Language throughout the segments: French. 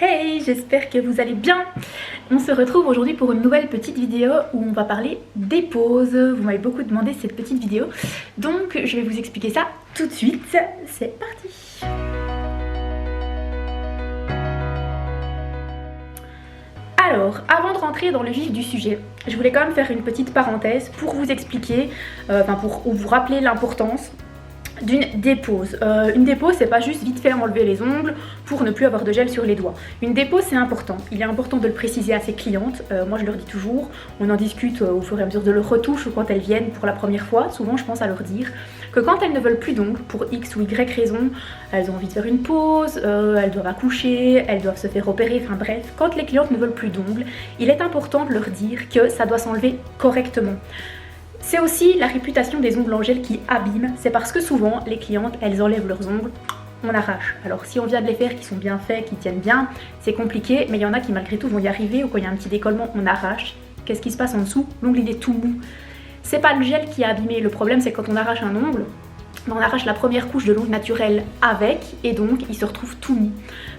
Hey, j'espère que vous allez bien. On se retrouve aujourd'hui pour une nouvelle petite vidéo où on va parler des pauses. Vous m'avez beaucoup demandé cette petite vidéo, donc je vais vous expliquer ça tout de suite. C'est parti. Alors, avant de rentrer dans le vif du sujet, je voulais quand même faire une petite parenthèse pour vous expliquer, pour vous rappeler l'importance d'une dépose. Une dépose, c'est pas juste vite fait enlever les ongles pour ne plus avoir de gel sur les doigts. Une dépose, c'est important. Il est important de le préciser à ses clientes. Moi, je leur dis toujours, on en discute au fur et à mesure de leur retouche ou quand elles viennent pour la première fois. Souvent, je pense à leur dire que quand elles ne veulent plus d'ongles, pour X ou Y raison, elles ont envie de faire une pause, elles doivent accoucher, elles doivent se faire opérer, enfin bref, quand les clientes ne veulent plus d'ongles, il est important de leur dire que ça doit s'enlever correctement. C'est aussi la réputation des ongles en gel qui abîme, c'est parce que souvent les clientes elles enlèvent leurs ongles, on arrache. Alors si on vient de les faire, qui sont bien faits, qui tiennent bien, c'est compliqué, mais il y en a qui malgré tout vont y arriver, ou quand il y a un petit décollement on arrache. Qu'est-ce qui se passe en dessous? L'ongle il est tout mou. C'est pas le gel qui a abîmé, le problème c'est quand on arrache un ongle, on arrache la première couche de l'ongle naturel avec, et donc il se retrouve tout mou.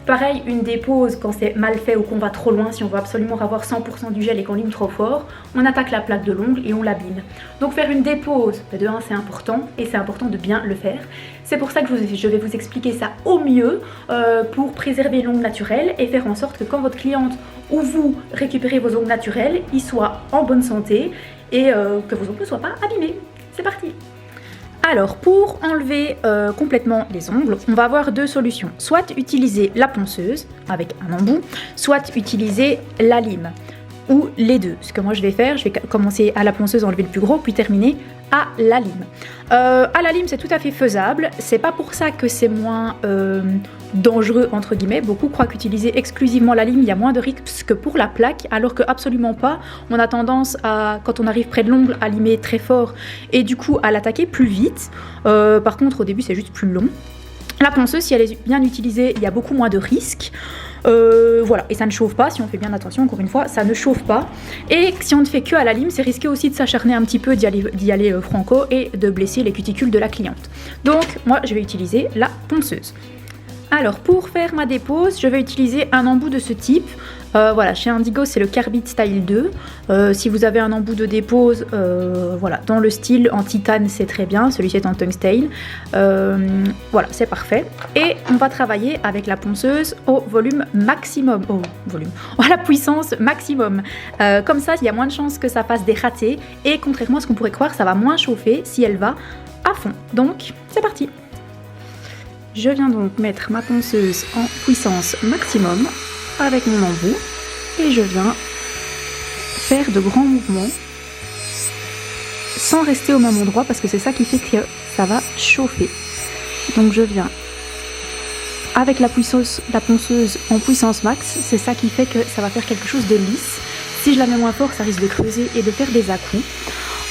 Pareil, une dépose, quand c'est mal fait ou qu'on va trop loin, si on veut absolument avoir 100% du gel et qu'on lime trop fort, on attaque la plaque de l'ongle et on l'abîme. Donc faire une dépose, de 1 c'est important, et c'est important de bien le faire. C'est pour ça que je vais vous expliquer ça au mieux pour préserver l'ongle naturel et faire en sorte que quand votre cliente ou vous récupérez vos ongles naturels, ils soient en bonne santé et que vos ongles ne soient pas abîmés. C'est parti! Alors pour enlever complètement les ongles, on va avoir deux solutions. Soit utiliser la ponceuse avec un embout, soit utiliser la lime, ou les deux. Ce que moi je vais faire, je vais commencer à la ponceuse, enlever le plus gros, puis terminer à la lime. À la lime c'est tout à fait faisable, c'est pas pour ça que c'est moins dangereux entre guillemets. Beaucoup croient qu'utiliser exclusivement la lime, il y a moins de risques que pour la plaque, alors que absolument pas. On a tendance à, quand on arrive près de l'ongle, à limer très fort et du coup à l'attaquer plus vite. Par contre au début c'est juste plus long. La ponceuse, si elle est bien utilisée, il y a beaucoup moins de risques. Voilà, et ça ne chauffe pas, si on fait bien attention, encore une fois, ça ne chauffe pas. Et si on ne fait que à la lime, c'est risqué aussi de s'acharner un petit peu, d'y aller franco et de blesser les cuticules de la cliente. Donc, moi, je vais utiliser la ponceuse. Alors, pour faire ma dépose, je vais utiliser un embout de ce type. Voilà, chez Indigo, c'est le Carbide Style 2. Si vous avez un embout de dépose, voilà, dans le style en titane, c'est très bien. Celui-ci est en tungstène. Voilà, c'est parfait. Et on va travailler avec la ponceuse au volume maximum. À la puissance maximum. Comme ça, il y a moins de chances que ça fasse des ratés. Et contrairement à ce qu'on pourrait croire, ça va moins chauffer si elle va à fond. Donc, c'est parti. Je viens donc mettre ma ponceuse en puissance maximum avec mon embout et je viens faire de grands mouvements sans rester au même endroit parce que c'est ça qui fait que ça va chauffer. Donc je viens avec la ponceuse en puissance max, c'est ça qui fait que ça va faire quelque chose de lisse. Si je la mets moins fort, ça risque de creuser et de faire des à-coups.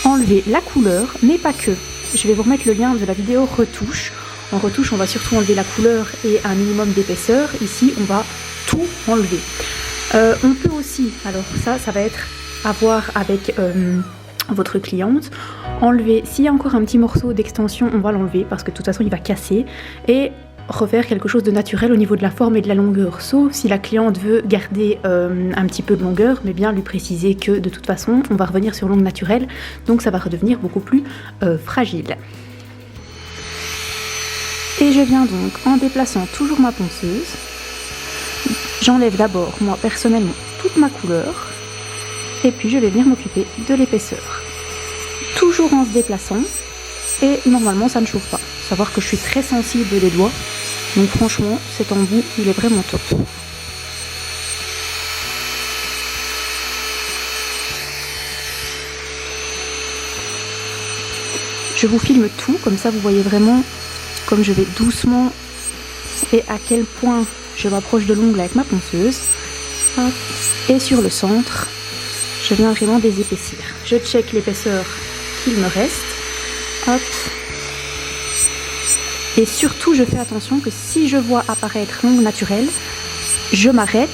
Enlever la couleur, mais pas que. Je vais vous remettre le lien de la vidéo retouche. En retouche, on va surtout enlever la couleur et un minimum d'épaisseur. Ici, on va tout enlever. On peut aussi, alors ça va être à voir avec votre cliente, enlever, s'il y a encore un petit morceau d'extension, on va l'enlever parce que de toute façon, il va casser et refaire quelque chose de naturel au niveau de la forme et de la longueur. Sauf si la cliente veut garder un petit peu de longueur, mais bien lui préciser que de toute façon, on va revenir sur l'ongle naturelle, donc ça va redevenir beaucoup plus fragile. Et je viens donc, en déplaçant toujours ma ponceuse, j'enlève d'abord, moi personnellement, toute ma couleur, et puis je vais venir m'occuper de l'épaisseur. Toujours en se déplaçant, et normalement ça ne chauffe pas. Faut savoir que je suis très sensible des doigts, donc franchement, cet embout, il est vraiment top. Je vous filme tout, comme ça vous voyez vraiment comme je vais doucement et à quel point je m'approche de l'ongle avec ma ponceuse. Hop. Et sur le centre, je viens vraiment désépaissir. Je check l'épaisseur qu'il me reste. Hop. Et surtout, je fais attention que si je vois apparaître l'ongle naturel, je m'arrête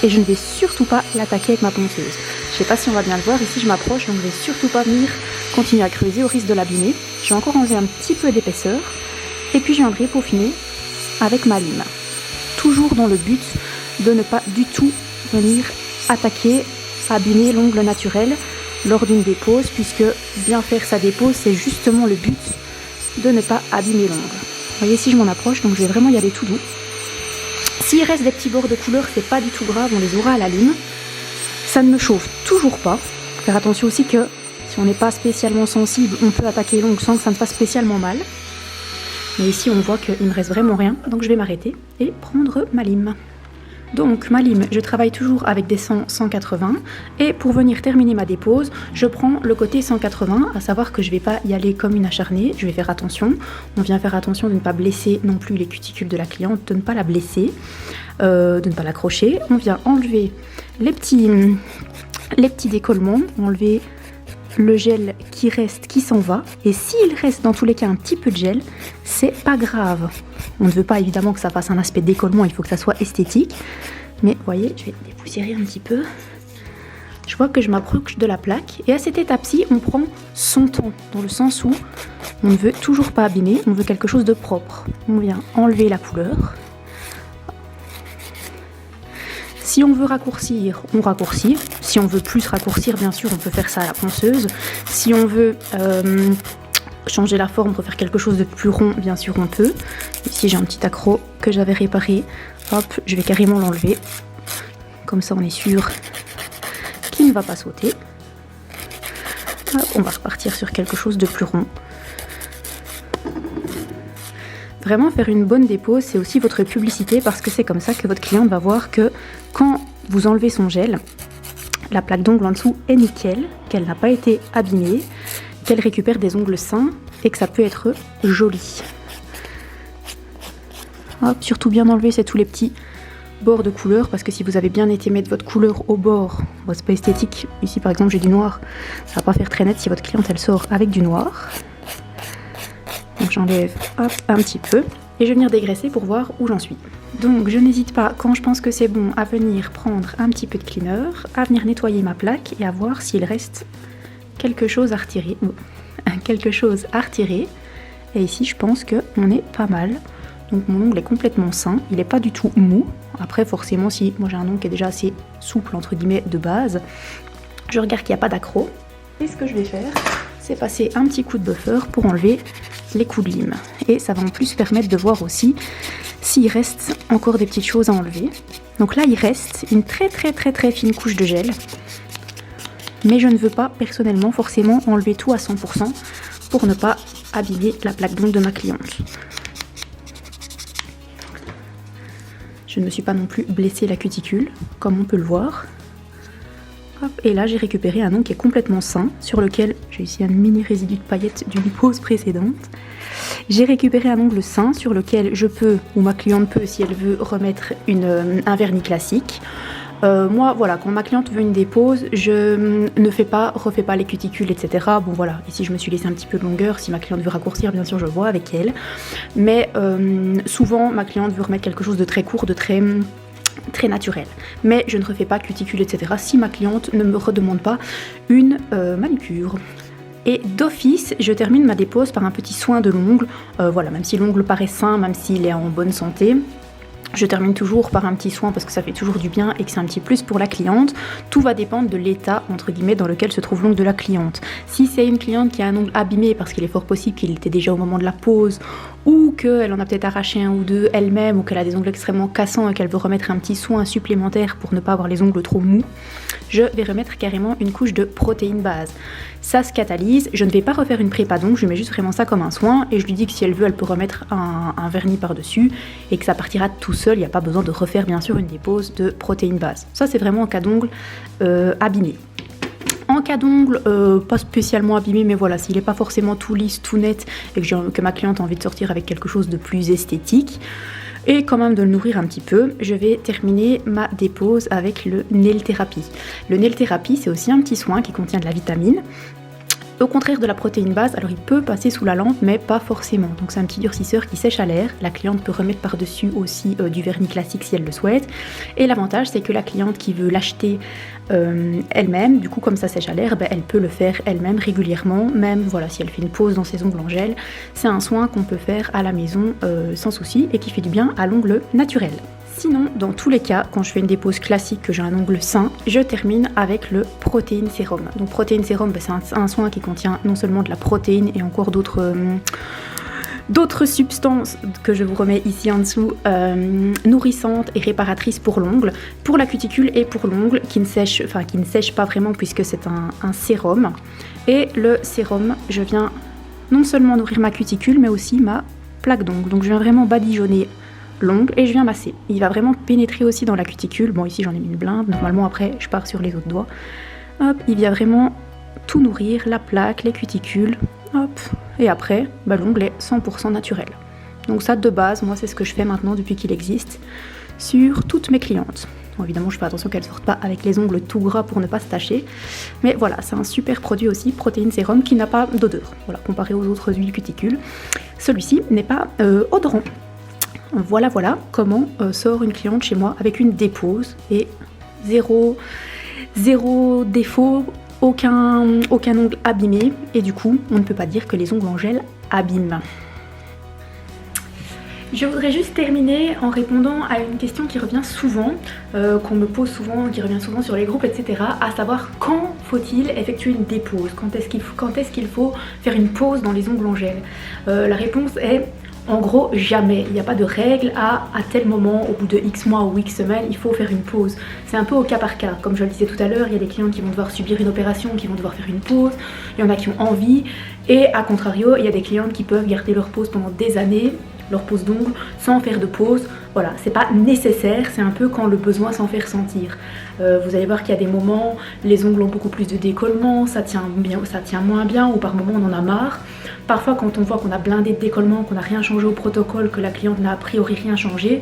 et je ne vais surtout pas l'attaquer avec ma ponceuse. Je ne sais pas si on va bien le voir, ici je m'approche, donc je ne vais surtout pas venir continuer à creuser au risque de l'abîmer. Je vais encore enlever un petit peu d'épaisseur. Et puis je viendrai peaufiner avec ma lime. Toujours dans le but de ne pas du tout venir attaquer, abîmer l'ongle naturel lors d'une dépose, puisque bien faire sa dépose, c'est justement le but de ne pas abîmer l'ongle. Vous voyez, si je m'en approche, donc je vais vraiment y aller tout doux. S'il reste des petits bords de couleur, c'est pas du tout grave, on les aura à la lime. Ça ne me chauffe toujours pas. Faire attention aussi que si on n'est pas spécialement sensible, on peut attaquer l'ongle sans que ça ne fasse spécialement mal. Mais ici, on voit qu'il ne me reste vraiment rien, donc je vais m'arrêter et prendre ma lime. Donc ma lime, je travaille toujours avec des 100-180 et pour venir terminer ma dépose, je prends le côté 180, à savoir que je ne vais pas y aller comme une acharnée, je vais faire attention. On vient faire attention de ne pas blesser non plus les cuticules de la cliente, de ne pas la blesser, de ne pas l'accrocher. On vient enlever les petits décollements, enlever le gel qui reste, qui s'en va. Et s'il reste dans tous les cas un petit peu de gel, c'est pas grave. On ne veut pas évidemment que ça fasse un aspect décollement, il faut que ça soit esthétique. Mais vous voyez, je vais dépoussiérer un petit peu. Je vois que je m'approche de la plaque. Et à cette étape-ci, on prend son temps, dans le sens où on ne veut toujours pas abîmer, on veut quelque chose de propre. On vient enlever la couleur. Si on veut raccourcir, on raccourcit. Si on veut plus raccourcir, bien sûr, on peut faire ça à la ponceuse. Si on veut changer la forme, refaire quelque chose de plus rond, bien sûr, on peut. Ici, j'ai un petit accroc que j'avais réparé. Hop, je vais carrément l'enlever. Comme ça, on est sûr qu'il ne va pas sauter. Hop, on va repartir sur quelque chose de plus rond. Vraiment, faire une bonne dépose, c'est aussi votre publicité parce que c'est comme ça que votre cliente va voir que quand vous enlevez son gel, la plaque d'ongle en dessous est nickel, qu'elle n'a pas été abîmée, qu'elle récupère des ongles sains et que ça peut être joli. Hop, surtout bien enlever, c'est tous les petits bords de couleur parce que si vous avez bien été mettre votre couleur au bord, bon, c'est pas esthétique. Ici par exemple j'ai du noir, ça va pas faire très net si votre cliente elle sort avec du noir. Donc j'enlève hop, un petit peu et je vais venir dégraisser pour voir où j'en suis. Donc je n'hésite pas, quand je pense que c'est bon, à venir prendre un petit peu de cleaner, à venir nettoyer ma plaque et à voir s'il reste quelque chose à retirer. Et ici je pense qu'on est pas mal. Donc mon ongle est complètement sain, il n'est pas du tout mou. Après forcément si moi j'ai un ongle qui est déjà assez souple entre guillemets de base, je regarde qu'il n'y a pas d'accroc. Et ce que je vais faire, c'est passer un petit coup de buffer pour enlever les coups de lime. Et ça va en plus permettre de voir aussi s'il reste encore des petites choses à enlever. Donc là il reste une très fine couche de gel. Mais je ne veux pas personnellement forcément enlever tout à 100% pour ne pas abîmer la plaque d'ongle de ma cliente. Je ne me suis pas non plus blessé la cuticule, comme on peut le voir. Hop, et là j'ai récupéré un ongle qui est complètement sain, sur lequel j'ai ici un mini résidu de paillettes d'une pose précédente. J'ai récupéré un ongle sain sur lequel je peux, ou ma cliente peut si elle veut, remettre un vernis classique. Moi voilà, quand ma cliente veut une dépose, je ne refais pas les cuticules, etc. Bon voilà, ici je me suis laissé un petit peu de longueur, si ma cliente veut raccourcir, bien sûr je vois avec elle. Mais souvent ma cliente veut remettre quelque chose de très court, de très naturel. Mais je ne refais pas cuticule, etc. si ma cliente ne me redemande pas une manucure. Et d'office, je termine ma dépose par un petit soin de l'ongle. Voilà, même si l'ongle paraît sain, même s'il est en bonne santé, je termine toujours par un petit soin parce que ça fait toujours du bien et que c'est un petit plus pour la cliente. Tout va dépendre de l'état, entre guillemets, dans lequel se trouve l'ongle de la cliente. Si c'est une cliente qui a un ongle abîmé parce qu'il est fort possible qu'il était déjà au moment de la pose, ou qu'elle en a peut-être arraché un ou deux elle-même, ou qu'elle a des ongles extrêmement cassants et qu'elle veut remettre un petit soin supplémentaire pour ne pas avoir les ongles trop mous, je vais remettre carrément une couche de protéine base. Ça se catalyse, je ne vais pas refaire une prépa d'ongles, je mets juste vraiment ça comme un soin et je lui dis que si elle veut, elle peut remettre un vernis par-dessus et que ça partira tout seul, il n'y a pas besoin de refaire bien sûr une dépose de protéine base. Ça c'est vraiment en cas d'ongles abîmés. En cas d'ongle, pas spécialement abîmé, mais voilà, s'il n'est pas forcément tout lisse, tout net, et que ma cliente a envie de sortir avec quelque chose de plus esthétique, et quand même de le nourrir un petit peu, je vais terminer ma dépose avec le nail therapy. Le nail therapy, c'est aussi un petit soin qui contient de la vitamine. Au contraire de la protéine base, alors il peut passer sous la lampe, mais pas forcément. Donc c'est un petit durcisseur qui sèche à l'air. La cliente peut remettre par-dessus aussi du vernis classique si elle le souhaite. Et l'avantage, c'est que la cliente qui veut l'acheter elle-même, du coup comme ça sèche à l'air, elle peut le faire elle-même régulièrement. Même voilà, si elle fait une pause dans ses ongles en gel, c'est un soin qu'on peut faire à la maison sans souci et qui fait du bien à l'ongle naturel. Sinon, dans tous les cas, quand je fais une dépose classique, que j'ai un ongle sain, je termine avec le protéine sérum. Donc protéine sérum, c'est un soin qui contient non seulement de la protéine et encore d'autres substances que je vous remets ici en dessous, nourrissantes et réparatrices pour l'ongle, pour la cuticule et pour l'ongle, qui ne sèche pas vraiment puisque c'est un sérum. Et le sérum, je viens non seulement nourrir ma cuticule, mais aussi ma plaque d'ongle. Donc je viens vraiment badigeonner l'ongle et je viens masser. Il va vraiment pénétrer aussi dans la cuticule. Bon, ici j'en ai mis une blinde, normalement après je pars sur les autres doigts. Hop, il vient vraiment tout nourrir, la plaque, les cuticules, hop. Et après, l'ongle est 100% naturel. Donc ça, de base, moi c'est ce que je fais maintenant depuis qu'il existe sur toutes mes clientes. Bon, évidemment, je fais attention qu'elles ne sortent pas avec les ongles tout gras pour ne pas se tacher. Mais voilà, c'est un super produit aussi, protéine sérum, qui n'a pas d'odeur. Voilà, comparé aux autres huiles cuticules, celui-ci n'est pas odorant. Voilà comment sort une cliente chez moi avec une dépose et zéro défaut, aucun ongle abîmé, et du coup on ne peut pas dire que les ongles en gel abîment. Je voudrais juste terminer en répondant à une question qui revient souvent, qu'on me pose souvent, qui revient souvent sur les groupes, etc. À savoir, quand faut-il effectuer une dépose? Quand est-ce qu'il faut faire une pause dans les ongles en gel? La réponse est en gros jamais. Il n'y a pas de règle à tel moment, au bout de X mois ou X semaines, il faut faire une pause. C'est un peu au cas par cas. Comme je le disais tout à l'heure, il y a des clients qui vont devoir subir une opération, qui vont devoir faire une pause. Il y en a qui ont envie. Et à contrario, il y a des clientes qui peuvent garder leur pause pendant des années, leur pose d'ongles, sans faire de pause. Voilà, c'est pas nécessaire, c'est un peu quand le besoin s'en fait ressentir. Vous allez voir qu'il y a des moments, les ongles ont beaucoup plus de décollement, ça tient moins bien, ou par moments on en a marre. Parfois quand on voit qu'on a blindé de décollement, qu'on n'a rien changé au protocole, que la cliente n'a a priori rien changé,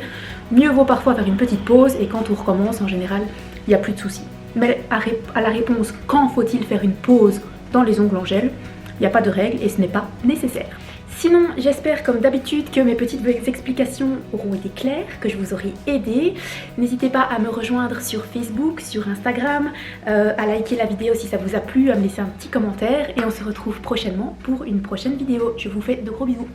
mieux vaut parfois faire une petite pause, et quand on recommence, en général, il n'y a plus de soucis. Mais à la réponse, quand faut-il faire une pause dans les ongles en gel, il n'y a pas de règle et ce n'est pas nécessaire. Sinon, j'espère comme d'habitude que mes petites explications auront été claires, que je vous aurai aidé. N'hésitez pas à me rejoindre sur Facebook, sur Instagram, à liker la vidéo si ça vous a plu, à me laisser un petit commentaire, et on se retrouve prochainement pour une prochaine vidéo. Je vous fais de gros bisous.